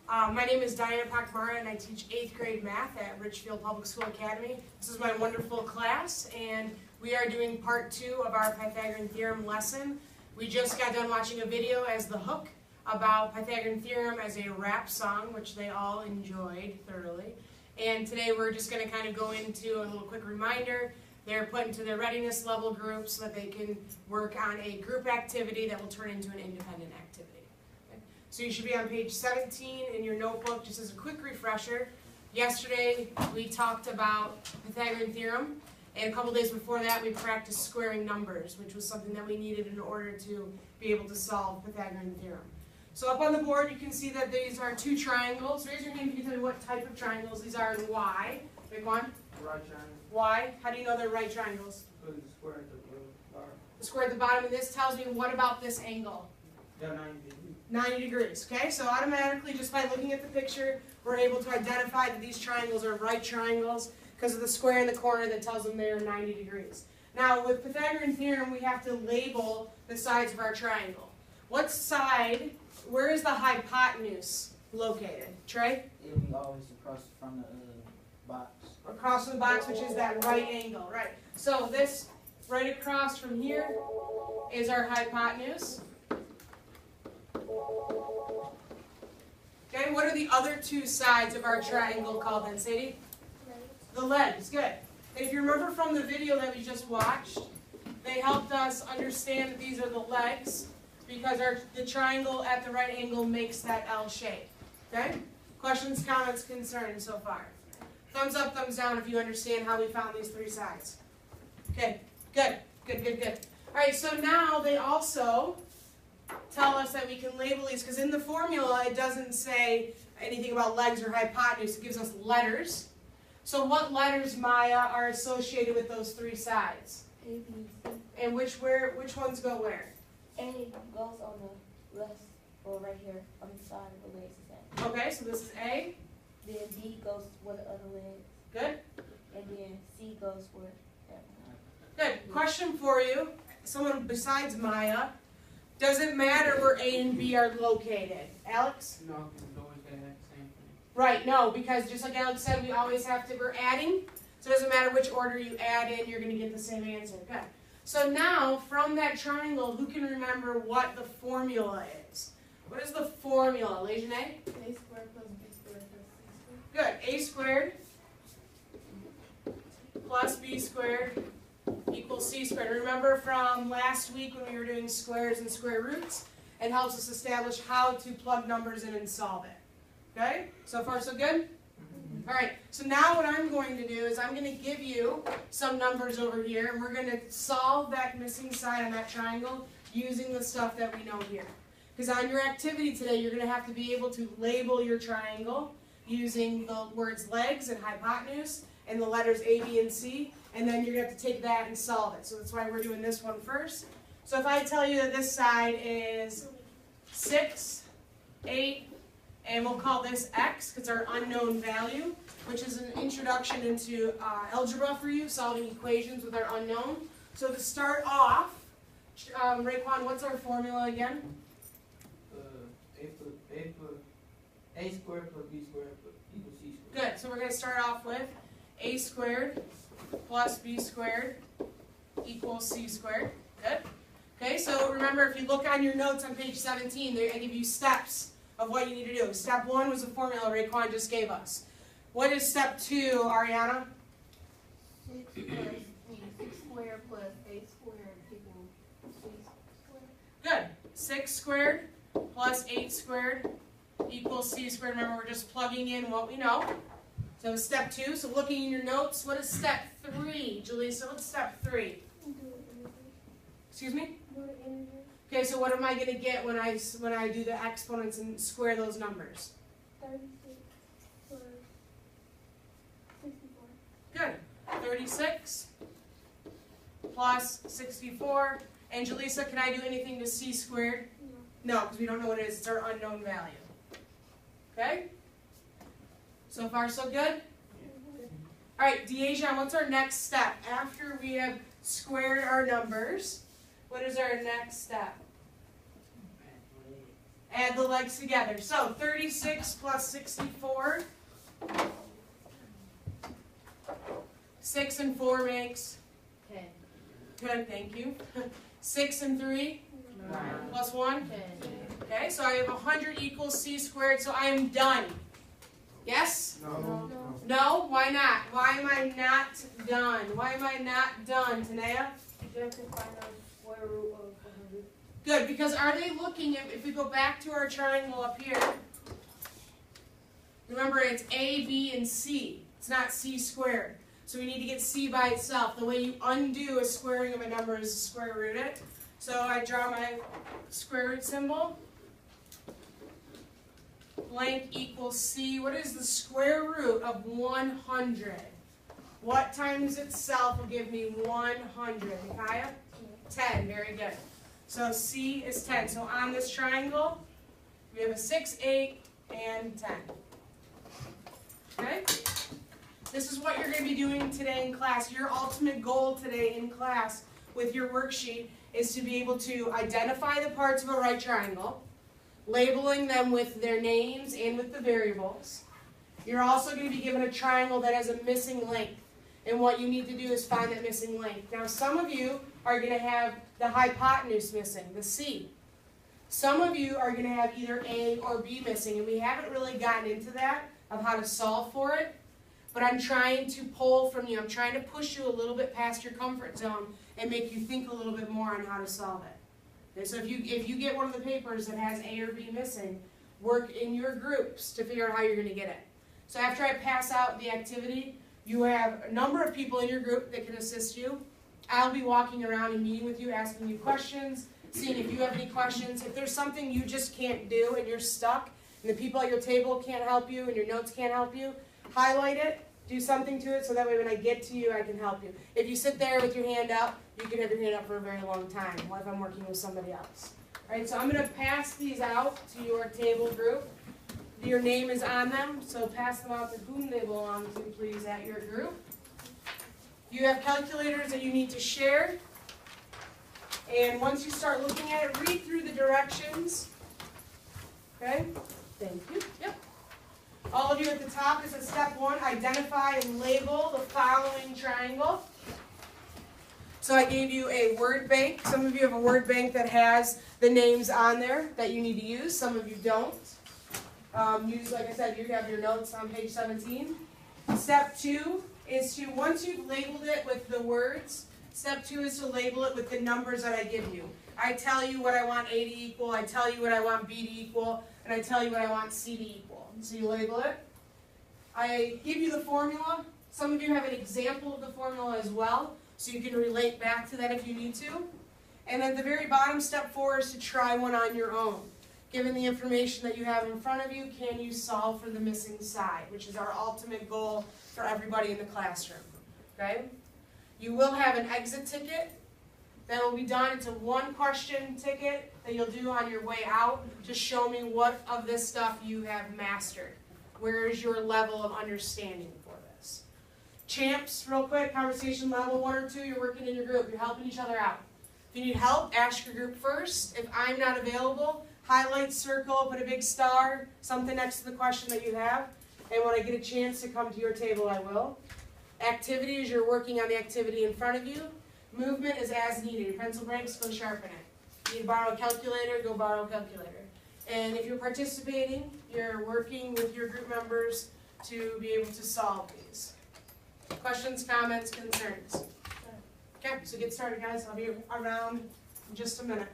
My name is Diana Pochmara, and I teach 8th grade math at Richfield Public School Academy. This is my wonderful class, and we are doing part 2 of our Pythagorean Theorem lesson. We just got done watching a video as the hook about Pythagorean Theorem as a rap song, which they all enjoyed thoroughly. And today we're just going to kind of go into a little quick reminder. They're put into their readiness level group so that they can work on a group activity that will turn into an independent activity. Okay? So you should be on page 17 in your notebook, just as a quick refresher. Yesterday we talked about Pythagorean Theorem, and a couple days before that we practiced squaring numbers, which was something that we needed in order to be able to solve Pythagorean Theorem. So up on the board you can see that these are two triangles. Raise your hand if you can tell me what type of triangles these are and why. Pick one. Right triangle. Why? How do you know they're right triangles? Because the square at the bottom. The square at the bottom, and this tells me what about this angle? Yeah, 90 degrees. 90 degrees, okay? So automatically, just by looking at the picture, we're able to identify that these triangles are right triangles because of the square in the corner that tells them they're 90 degrees. Now, with Pythagorean Theorem, we have to label the sides of our triangle. What side, where is the hypotenuse located? Trey? It'll be always across from the box. Across from the box, which is that right angle, right? So this right across from here is our hypotenuse. Okay, what are the other two sides of our triangle called then, Sadie? The legs, good. And if you remember from the video that we just watched, they helped us understand that these are the legs because the triangle at the right angle makes that L shape. Okay? Questions, comments, concerns so far? Thumbs up, thumbs down if you understand how we found these three sides. Okay, good. All right, so now they also tell us that we can label these, because in the formula it doesn't say anything about legs or hypotenuse. It gives us letters. So what letters, Maya, are associated with those three sides? A, B, C. And which ones go where? A goes on the left, or right here, on the side of the legs is at. Okay, so this is A. Then B goes where the other leg, Good. and then C goes where that one. Good. Question for you, someone besides Maya. Does it matter where A and B are located? Alex? No, because it's always going to have the same thing. Right, no, because just like Alex said, we always have to, we're adding, so it doesn't matter which order you add in, you're going to get the same answer. Good. So now, from that triangle, who can remember what the formula is? What is the formula, Lejeune? A squared plus B squared plus C squared. Good. A squared plus B squared equals C squared. Remember from last week when we were doing squares and square roots, it helps us establish how to plug numbers in and solve it. Okay? So far so good? All right, so now what I'm going to do is I'm going to give you some numbers over here, and we're going to solve that missing side on that triangle using the stuff that we know here. Because on your activity today, you're going to have to be able to label your triangle using the words legs and hypotenuse and the letters A, B, and C, and then you're going to have to take that and solve it. So that's why we're doing this one first. So if I tell you that this side is 6, 8, and we'll call this x, because our unknown value, which is an introduction into algebra for you, solving equations with our unknown. So to start off, Raekwon, what's our formula again? A squared plus B squared equals C squared. Good, so we're going to start off with a squared plus b squared equals c squared. Good. Okay, so remember, if you look on your notes on page 17, I give you steps of what you need to do. Step 1 was the formula Raekwon just gave us. What is step 2, Ariana? 6 squared plus A squared equals C squared. Good. 6 squared plus 8 squared equals c squared. Remember, we're just plugging in what we know. So step 2. So looking in your notes, what is step 3? Julissa, what's step 3? Excuse me? Okay, so what am I going to get when I do the exponents and square those numbers? 36 plus 64. Good. 36 plus 64. And Julissa, can I do anything to c squared? No, because we don't know what it is. It's our unknown value. Okay? So far, so good? All right, Dejan, what's our next step? After we have squared our numbers, what is our next step? Add the legs together. So 36 plus 64. 6 and 4 makes 10. good, thank you. 6 and 3 9. plus 1. 10. Okay, so I have 100 equals c squared, so I am done. Yes? No. No? Why not? Why am I not done? Why am I not done, Tanea? You have to find the square root of 100. Good, because are they looking, if we go back to our triangle up here, remember it's A, B, and C. It's not c squared. So we need to get c by itself. The way you undo a squaring of a number is to square root it. So I draw my square root symbol. Blank equals c. What is the square root of 100? What times itself will give me 100? Micaiah? 10. Very good. So c is 10. So on this triangle, we have a 6, 8, and 10. Okay? This is what you're going to be doing today in class. Your ultimate goal today in class with your worksheet is to be able to identify the parts of a right triangle, labeling them with their names and with the variables. You're also going to be given a triangle that has a missing length, and what you need to do is find that missing length. Now some of you are going to have the hypotenuse missing, the C. Some of you are going to have either A or B missing, and we haven't really gotten into that, of how to solve for it. But I'm trying to pull from you. I'm trying to push you a little bit past your comfort zone and make you think a little bit more on how to solve it. Okay, so if you get one of the papers that has A or B missing, work in your groups to figure out how you're going to get it. So after I pass out the activity, you have a number of people in your group that can assist you. I'll be walking around and meeting with you, asking you questions, seeing if you have any questions. If there's something you just can't do and you're stuck, and the people at your table can't help you and your notes can't help you, highlight it, do something to it, so that way when I get to you, I can help you. If you sit there with your hand up, you can have your hand up for a very long time, while if I'm working with somebody else. All right, so I'm going to pass these out to your table group. Your name is on them, so pass them out to whom they belong to, please, at your group. You have calculators that you need to share. And once you start looking at it, read through the directions. Okay? Thank you. Yep. All of you at the top is at step 1, identify and label the following triangle. So I gave you a word bank. Some of you have a word bank that has the names on there that you need to use. Some of you don't. Like I said, you have your notes on page 17. Step 2 is to, once you've labeled it with the words, step 2 is to label it with the numbers that I give you. I tell you what I want A to equal, I tell you what I want B to equal, and I tell you what I want C to equal. So you label it. I give you the formula. Some of you have an example of the formula as well, so you can relate back to that if you need to. And at the very bottom, step 4 is to try one on your own. Given the information that you have in front of you, can you solve for the missing side, which is our ultimate goal for everybody in the classroom. Okay? You will have an exit ticket that will be done. It's a 1-question ticket that you'll do on your way out to show me what of this stuff you have mastered. Where is your level of understanding for this? Champs, real quick, conversation level 1 or 2, you're working in your group. You're helping each other out. If you need help, ask your group first. If I'm not available, highlight, circle, put a big star, something next to the question that you have. And when I get a chance to come to your table, I will. Activities, you're working on the activity in front of you. Movement is as needed. Your pencil breaks, go sharpen it. You need to borrow a calculator, go borrow a calculator. And if you're participating, you're working with your group members to be able to solve these. Questions, comments, concerns? Okay, so get started, guys. I'll be around in just a minute.